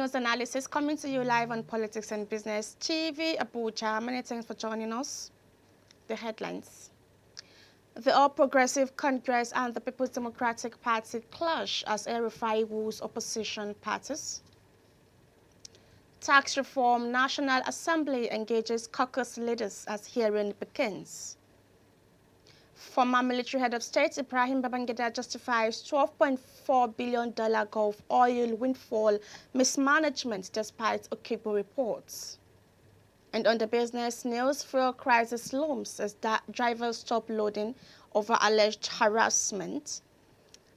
news analysis coming to you live on Politics and Business TV, Abuja. Many thanks for joining us. The headlines. The All Progressive Congress and the People's Democratic Party clash as El-Rufai woos opposition parties. Tax Reform National Assembly engages caucus leaders as hearing begins. Former military head of state Ibrahim Babangida justifies $12.4 billion Gulf oil windfall mismanagement despite Okibo reports. And on the business news, fuel crisis looms as drivers stop loading over alleged harassment.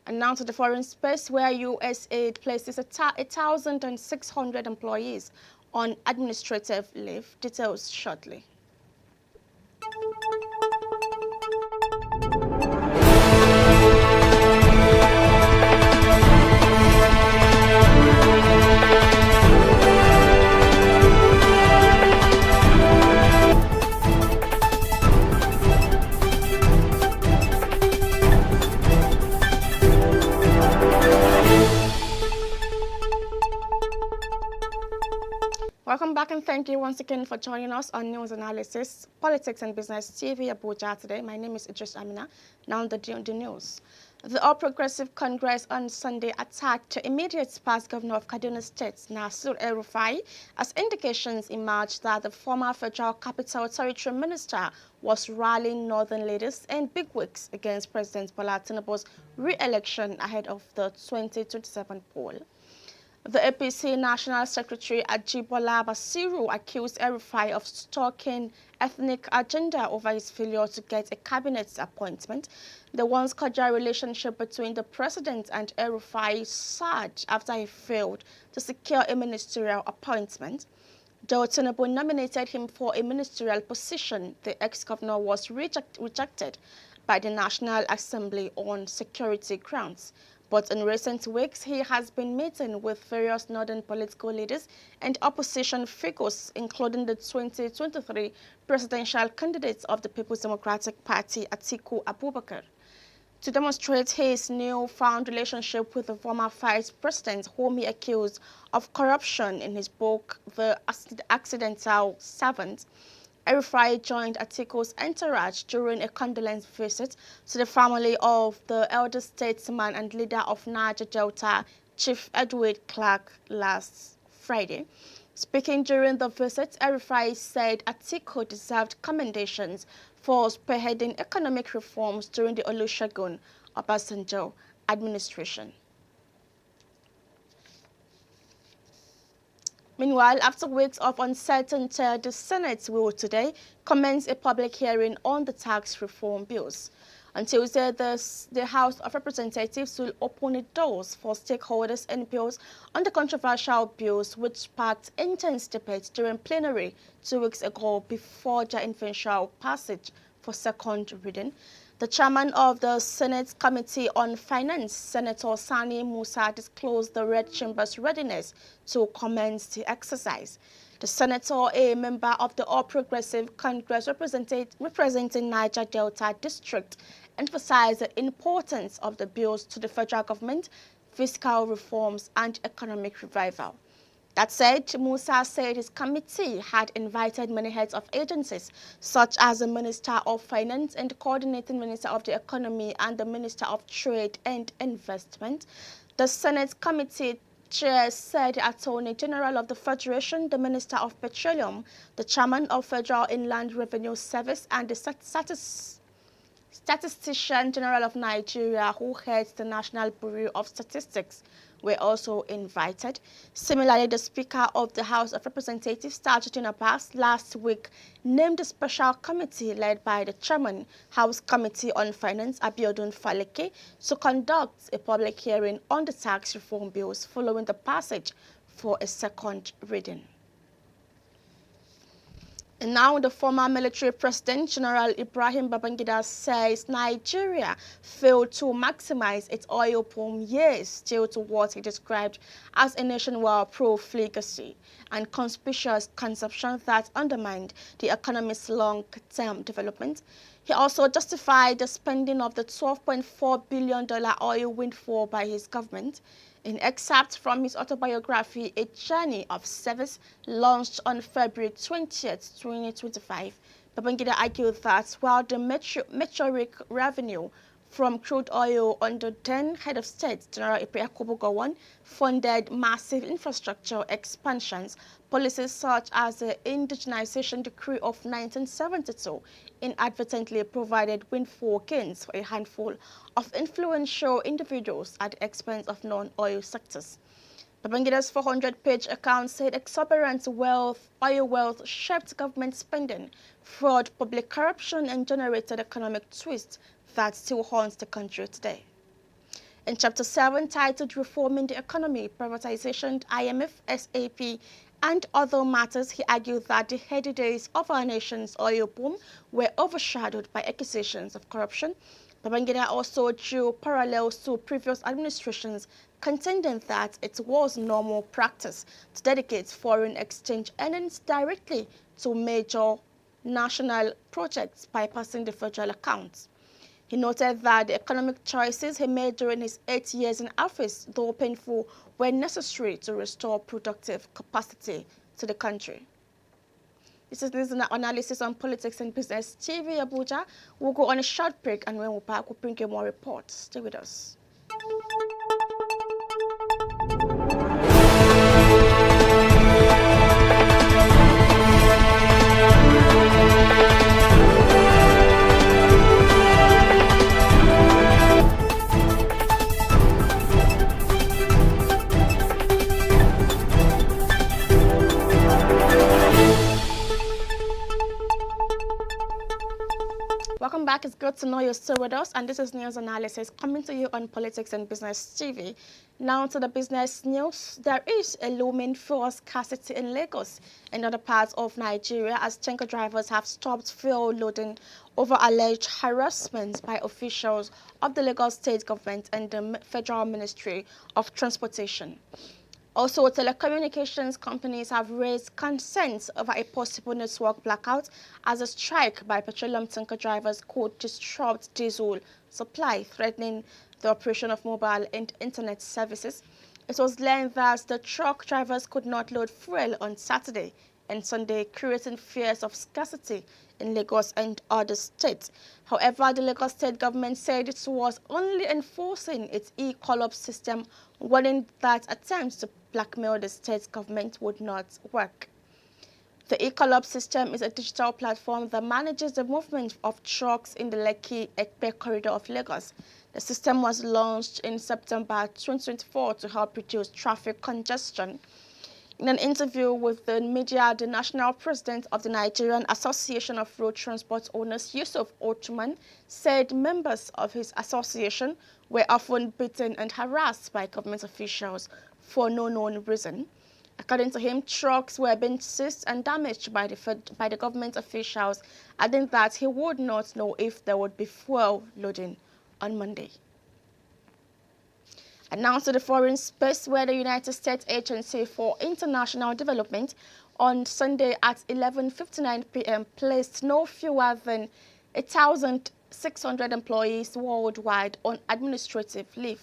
And now to the foreign space, where USAID places 1,600 employees on administrative leave. Details shortly. Welcome back and thank you once again for joining us on News Analysis, Politics and Business TV Abuja today. My name is Idris Amina. Now the news. The All Progressive Congress on Sunday attacked immediate past governor of Kaduna State, Nasir El-Rufai, as indications emerged that the former Federal Capital Territory Minister was rallying northern leaders and bigwigs against President Bola Tinubu's re-election ahead of the 2027 poll. The APC National Secretary Ajibola Basiru accused El-Rufai of stalking ethnic agenda over his failure to get a cabinet appointment. The once cordial relationship between the president and El-Rufai soured after he failed to secure a ministerial appointment. Though Tinubu nominated him for a ministerial position, the ex-governor was rejected by the National Assembly on security grounds. But in recent weeks, he has been meeting with various northern political leaders and opposition figures, including the 2023 presidential candidate of the People's Democratic Party, Atiku Abubakar, to demonstrate his newfound relationship with the former vice president, whom he accused of corruption in his book, The Accidental Servant. El-Rufai joined Atiku's entourage during a condolence visit to the family of the elder statesman and leader of Niger Delta, Chief Edward Clark, last Friday. Speaking during the visit, El-Rufai said Atiku deserved commendations for spearheading economic reforms during the Olusegun Obasanjo administration. Meanwhile, after weeks of uncertainty, the Senate will today commence a public hearing on the tax reform bills. On Tuesday, the House of Representatives will open its doors for stakeholders and bills on the controversial bills, which sparked intense debate during plenary 2 weeks ago before their eventual passage for second reading. The chairman of the Senate Committee on Finance, Senator Sani Musa, disclosed the Red Chamber's readiness to commence the exercise. The senator, a member of the All Progressive Congress representing Niger Delta District, emphasized the importance of the bills to the federal government, fiscal reforms, and economic revival. That said, Musa said his committee had invited many heads of agencies, such as the Minister of Finance and the Coordinating Minister of the Economy and the Minister of Trade and Investment. The Senate Committee Chair said the Attorney General of the Federation, the Minister of Petroleum, the Chairman of Federal Inland Revenue Service, and the Statistician General of Nigeria, who heads the National Bureau of Statistics, were also invited. Similarly, the Speaker of the House of Representatives, Tajuddin Abbas, last week named a special committee led by the Chairman, House Committee on Finance, Abiodun Faleke, to conduct a public hearing on the tax reform bills following the passage for a second reading. And now the former military president, General Ibrahim Babangida, says Nigeria failed to maximize its oil boom years due to what he described as a nationwide profligacy and conspicuous consumption that undermined the economy's long-term development. He also justified the spending of the $12.4 billion oil windfall by his government. In excerpt from his autobiography, A Journey of Service, launched on February 20th, 2025, Babangida argued that while the meteoric revenue from crude oil under then head of state, General Yakubu Gowon, funded massive infrastructure expansions, policies such as the indigenization decree of 1972 inadvertently provided windfall gains for a handful of influential individuals at the expense of non-oil sectors. Babangida's 400-page account said exuberant oil wealth shaped government spending, fraud, public corruption, and generated economic twists that still haunts the country today. In Chapter 7, titled Reforming the Economy, Privatization, IMF, SAP, and other matters, he argued that the heady days of our nation's oil boom were overshadowed by accusations of corruption. Babangida also drew parallels to previous administrations, contending that it was normal practice to dedicate foreign exchange earnings directly to major national projects bypassing the federal accounts. He noted that the economic choices he made during his 8 years in office, though painful, were necessary to restore productive capacity to the country. This is an analysis on Politics and Business TV Abuja. We'll go on a short break, and when we're back, we'll bring you more reports. Stay with us. Welcome back. It's good to know you're still with us, and this is news analysis coming to you on Politics and Business TV. Now to the business news. There is a looming fuel scarcity in Lagos and other parts of Nigeria as tanker drivers have stopped fuel loading over alleged harassment by officials of the Lagos State Government and the Federal Ministry of Transportation. Also, telecommunications companies have raised concerns over a possible network blackout as a strike by petroleum tanker drivers could disrupt diesel supply, threatening the operation of mobile and internet services. It was learned that the truck drivers could not load fuel on Saturday and Sunday, creating fears of scarcity in Lagos and other states. However, the Lagos State Government said it was only enforcing its e-call-up system, warning that attempts to blackmail the state government would not work. The e-call-up system is a digital platform that manages the movement of trucks in the Lekki-Ekpe corridor of Lagos. The system was launched in September 2024 to help reduce traffic congestion. In an interview with the media, the national president of the Nigerian Association of Road Transport Owners, Yusuf Otuman, said members of his association were often beaten and harassed by government officials for no known reason. According to him, trucks were being seized and damaged by the government officials, adding that he would not know if there would be fuel loading on Monday. And now to the foreign space, where the United States Agency for International Development on Sunday at 11:59 p.m. placed no fewer than 1,600 employees worldwide on administrative leave.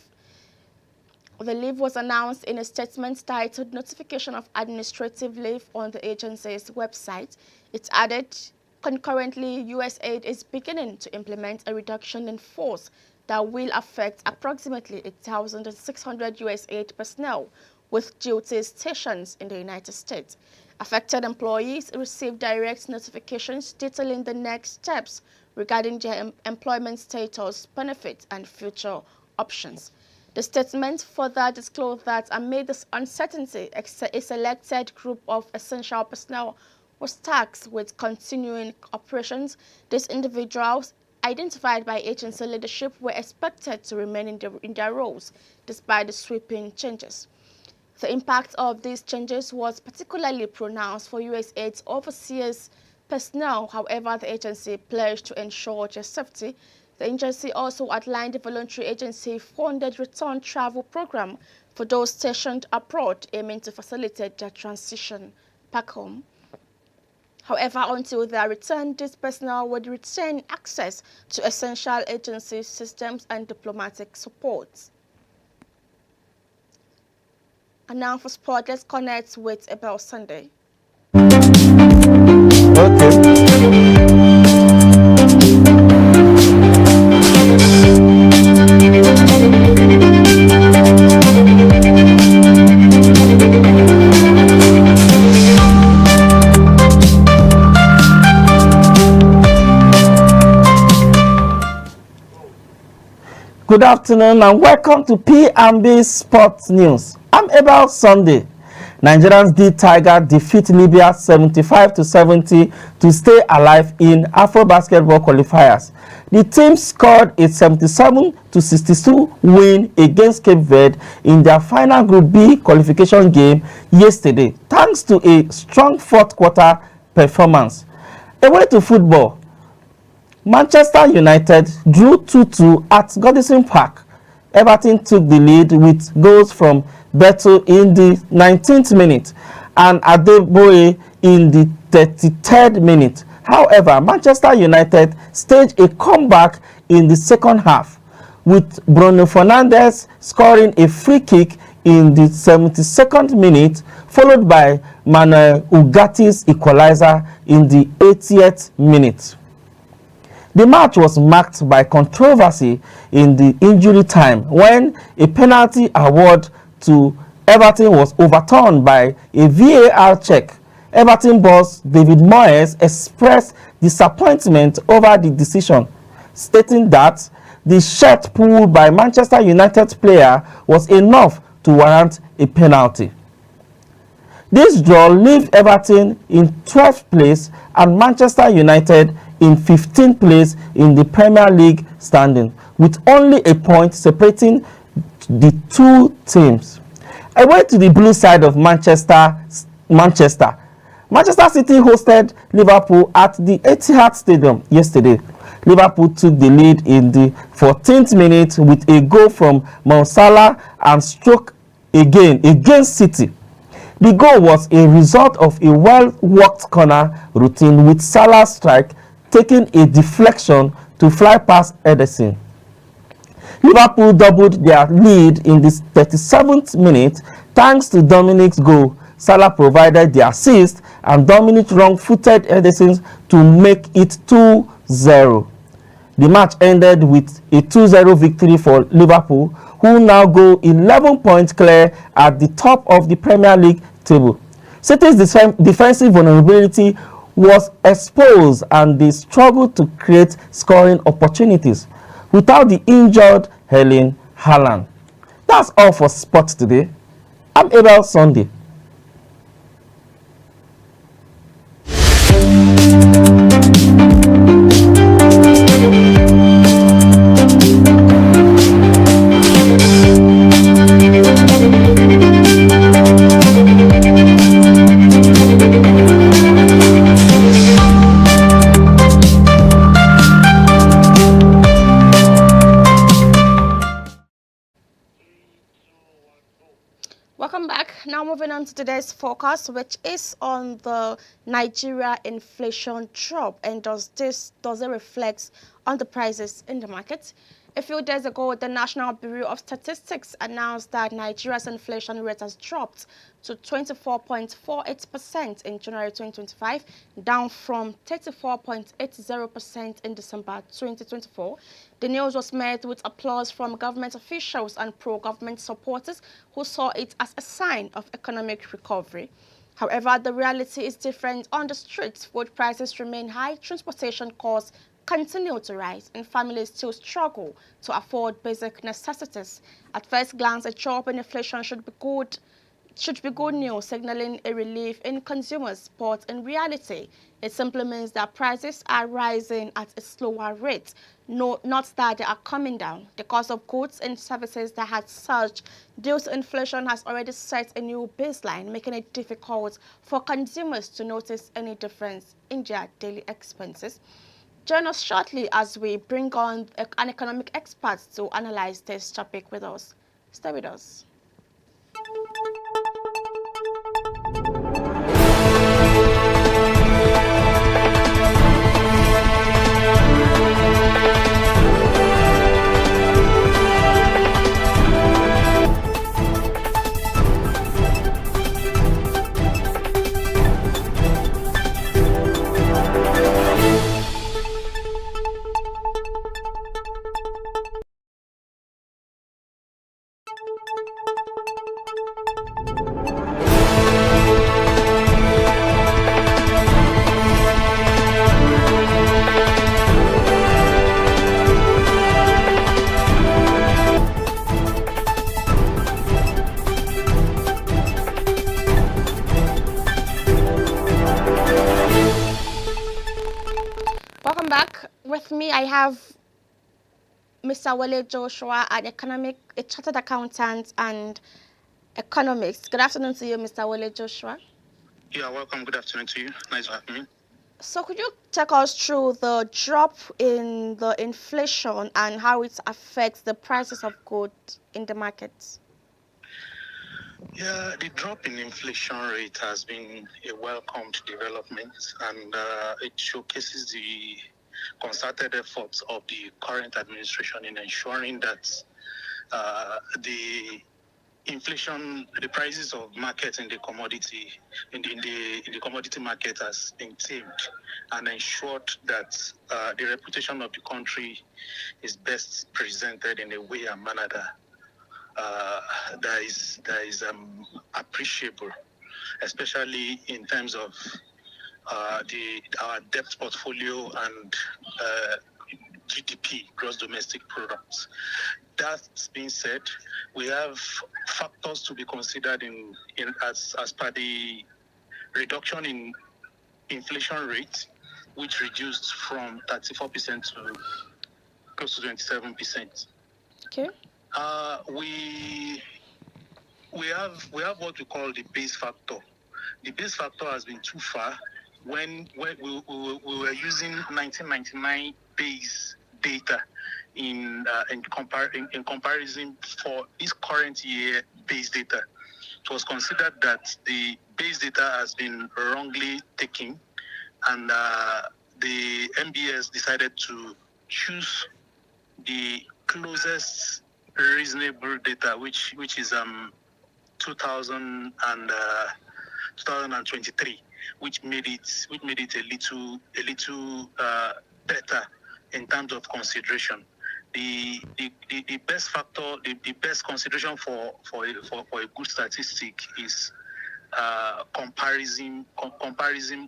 The leave was announced in a statement titled Notification of Administrative Leave on the agency's website. It added, concurrently, USAID is beginning to implement a reduction in force that will affect approximately 1,600 USAID personnel with duty stations in the United States. Affected employees received direct notifications detailing the next steps regarding their employment status, benefits, and future options. The statement further disclosed that amid this uncertainty, a selected group of essential personnel was tasked with continuing operations. These individuals, identified by agency leadership, were expected to remain in their roles despite the sweeping changes. The impact of these changes was particularly pronounced for USAID's overseas personnel. However, the agency pledged to ensure their safety. The agency also outlined a voluntary agency-funded return travel program for those stationed abroad, aiming to facilitate their transition back home. However, until their return, this personnel would retain access to essential agency systems and diplomatic support. And now for sport, let's connect with Abel Sunday. Good afternoon and welcome to P&B Sports News. I'm Abel Sunday. Nigerians D-Tiger defeat Libya 75-70 to stay alive in Afro basketball qualifiers. The team scored a 77-62 win against Cape Verde in their final Group B qualification game yesterday, thanks to a strong fourth quarter performance. Away to football. Manchester United drew 2-2 at Goodison Park. Everton took the lead with goals from Beto in the 19th minute and Adeboye in the 33rd minute. However, Manchester United staged a comeback in the second half, with Bruno Fernandes scoring a free kick in the 72nd minute, followed by Manuel Ugati's equalizer in the 80th minute. The match was marked by controversy in the injury time when a penalty award to Everton was overturned by a VAR check. Everton boss David Moyes expressed disappointment over the decision, stating that the shot pulled by Manchester United player was enough to warrant a penalty. This draw leaves Everton in 12th place and Manchester United in 15th place in the Premier League standing, with only a point separating the two teams. I went to the blue side of Manchester. Manchester City hosted Liverpool at the Etihad Stadium yesterday. Liverpool took the lead in the 14th minute with a goal from Mo Salah and struck again against City. The goal was a result of a well-worked corner routine, with Salah's strike taking a deflection to fly past Ederson. Liverpool doubled their lead in the 37th minute thanks to Dominic's goal. Salah provided the assist and Dominic wrong-footed Ederson to make it 2-0. The match ended with a 2-0 victory for Liverpool, who now go 11 points clear at the top of the Premier League table. City's defensive vulnerability was exposed and they struggled to create scoring opportunities without the injured Erling Haaland. That's all for sports today. I'm Abel Sunday. Welcome back. Now moving on to today's forecast, which is on the Nigeria inflation drop, and does it reflect on the prices in the market? A few days ago, the National Bureau of Statistics announced that Nigeria's inflation rate has dropped to 24.48% in January 2025, down from 34.80% in December 2024. The news was met with applause from government officials and pro-government supporters who saw it as a sign of economic recovery. However, the reality is different on the streets. Food prices remain high, transportation costs continue to rise, and families still struggle to afford basic necessities. At first glance, a drop in inflation should be good news, signaling a relief in consumers, but in reality, it simply means that prices are rising at a slower rate, not that they are coming down. The cost of goods and services that had surged due to inflation has already set a new baseline, making it difficult for consumers to notice any difference in their daily expenses. Join us shortly as we bring on an economic expert to analyze this topic with us. Stay with us. have Mr. Wale Joshua, a chartered accountant and economist. Good afternoon to you, Mr. Wale Joshua. Yeah, welcome. Good afternoon to you. Nice to have me. So could you take us through the drop in the inflation and how it affects the prices of goods in the market? Yeah, the drop in inflation rate has been a welcomed development, and it showcases the concerted efforts of the current administration in ensuring that the prices of market in the commodity in the commodity market has been tamed and ensured that the reputation of the country is best presented in a way and manner that is appreciable, especially in terms of our debt portfolio and GDP, gross domestic products. That being said, we have factors to be considered as per the reduction in inflation rate, which reduced from 34% to close to 27%. Okay. We have what we call the base factor. The base factor has been too far when we were using 1999 base data in comparison for this current year base data. It was considered that the base data has been wrongly taken, and the MBS decided to choose the closest reasonable data, which is 2023, which made it a little better in terms of consideration. The best factor, the best consideration for a good statistic is comparison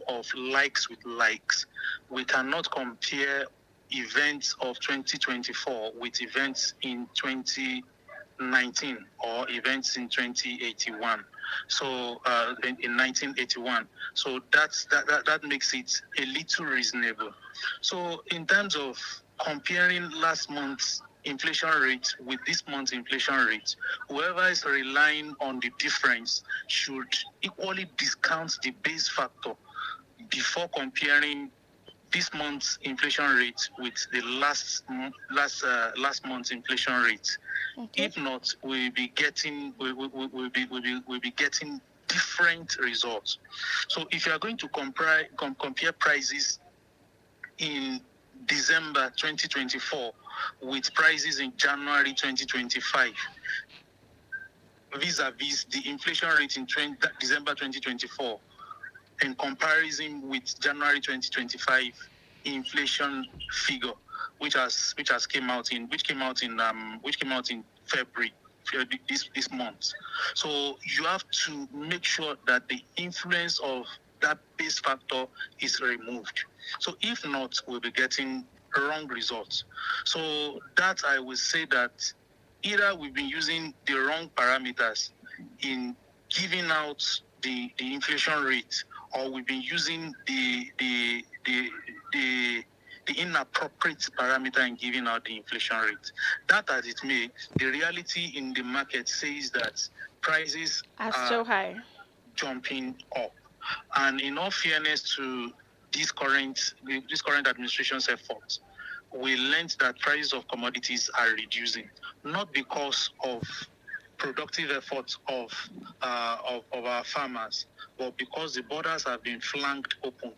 of likes with likes. We cannot compare events of 2024 with events in 2019 or events in 2081. So in 1981. So that makes it a little reasonable. So in terms of comparing last month's inflation rate with this month's inflation rate, whoever is relying on the difference should equally discount the base factor before comparing this month's inflation rate with the last month's inflation rate. Okay. If not, we'll be getting different results. So if you are going to compare prices in December 2024 with prices in January 2025, vis-a-vis the inflation rate in December 2024, in comparison with January 2025 inflation figure, which came out in February this month. So you have to make sure that the influence of that base factor is removed. So if not, we'll be getting wrong results. So that I will say that either we've been using the wrong parameters in giving out the inflation rate, or we've been using the inappropriate parameter in giving out the inflation rate. That as it may, the reality in the market says that prices are so high, jumping up. And in all fairness to this current administration's efforts, we learned that prices of commodities are reducing, not because of productive efforts of our farmers, but because the borders have been flanked open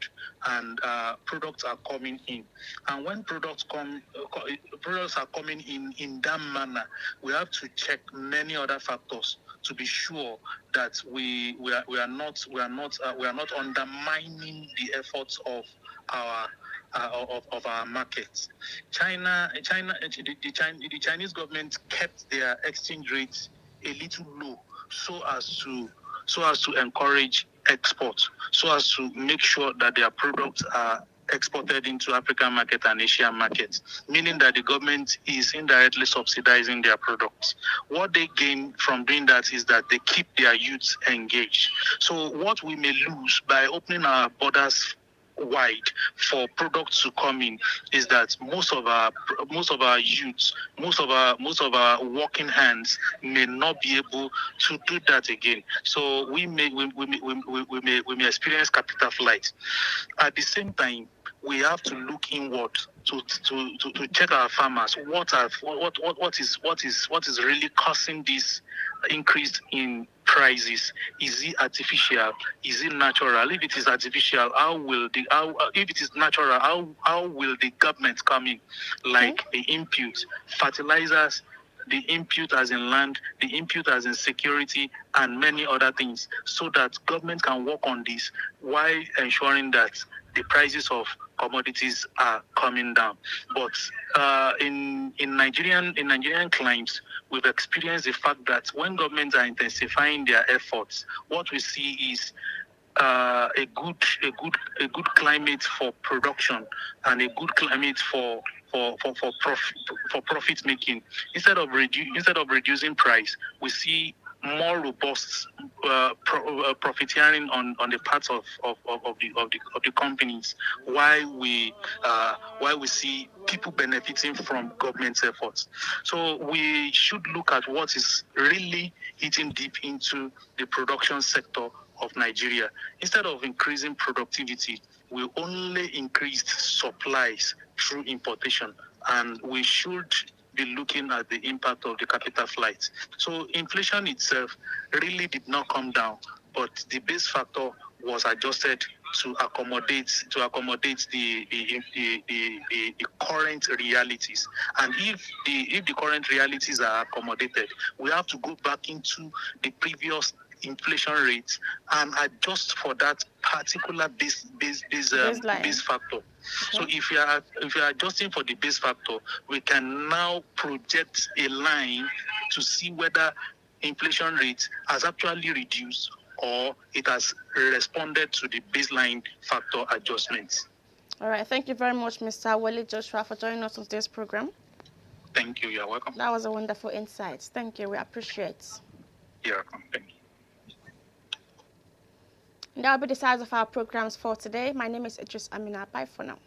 and products are coming in. And when products are coming in that manner, we have to check many other factors to be sure that we are not undermining the efforts of our markets. The Chinese government kept their exchange rates a little low so as to encourage export, so as to make sure that their products are exported into African market and Asian markets, meaning that the government is indirectly subsidizing their products. What they gain from doing that is that they keep their youths engaged. So what we may lose by opening our borders wide for products to come in is that most of our youths, most of our working hands may not be able to do that again. So we may experience capital flight. At the same time, we have to look inward to check our farmers. What is really causing this increase in prices? Is it artificial? Is it natural? If it is artificial, if it is natural, how will the government come in? Like the input, fertilizers, the input as in land, the input as in security, and many other things, so that government can work on this while ensuring that the prices of commodities are coming down. But in Nigerian climes, we've experienced the fact that when governments are intensifying their efforts, what we see is a good climate for production and a good climate for profit making. Instead of reducing price, we see more robust profiteering on the parts of the companies, while we see people benefiting from government efforts. So we should look at what is really hitting deep into the production sector of Nigeria. Instead of increasing productivity, we only increased supplies through importation, and we should be looking at the impact of the capital flight. So inflation itself really did not come down, but the base factor was adjusted to accommodate the current realities. And if the current realities are accommodated, we have to go back into the previous inflation rates and adjust for that particular base factor. Okay. So if you are adjusting for the base factor, we can now project a line to see whether inflation rate has actually reduced or it has responded to the baseline factor adjustments. All right. Thank you very much, Mr. Wale Joshua, for joining us on today's program. Thank you. You're welcome. That was a wonderful insight. Thank you. We appreciate. You're welcome. Thank you. That will be the size of our programs for today. My name is Idris Amina. Bye for now.